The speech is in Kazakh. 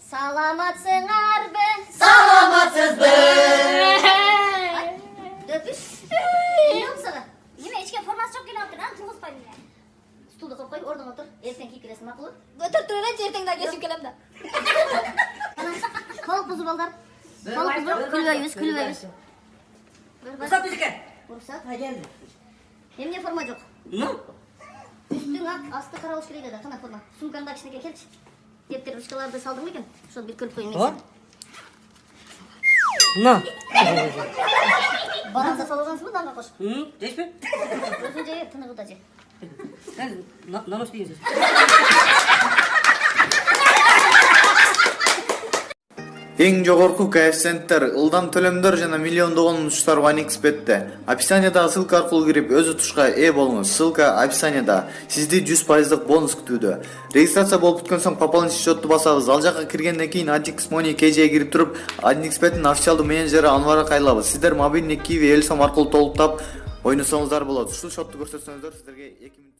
Саламатсыңар бе? Саламатсызбыз. Дөпүш. Неме ичке формасы жоқ келіп отыр, аны тұрғызбаймын мен. Стулда тұрып қой, орныңа отыр. Ертең киіп келесің, мақұл? Өтір тұрып ертеңді кешіп келем да. Толық бұзып алдар. Толық бұзып, күлбейбіз. Рұқсат бізікі. Рұқсат. Келді. Емне форма жоқ. Ну? Үстің ақ, асты қарауыш келейді да, қана форма. Сумкаңда кішінеке келші. Дептер ручкаларды салдың ба екен? Шоны бір көріп қойын мен. На. Баранса салғансыз ба, даңға қош? Жеш пе? Өзің жайы, тынығы да же. Намыс дейінсіз. Эң жогорку коэффициенттер, ылдам төлөмдөр жана миллиондогон утуштар OneXBet'те. Описаниядагы ссылка аркылуу кирип өз утушка ээ болуңуз. Ссылка описанияда. Сизди 100% бонус күтүүдө. Регистрация болуп бүткөн соң пополнить счетту басабыз. Ал жака киргенден кийин AddX Money KJ'ге кирип туруп, OneXBet'ин официалдуу менеджери Анварга кайрылабыз. Сиздер мобильный Kiwi Элсом аркылуу толуктап ойносоңуздар болот. Ушул счетту көрсөтсөңүздөр сиздерге 2 минут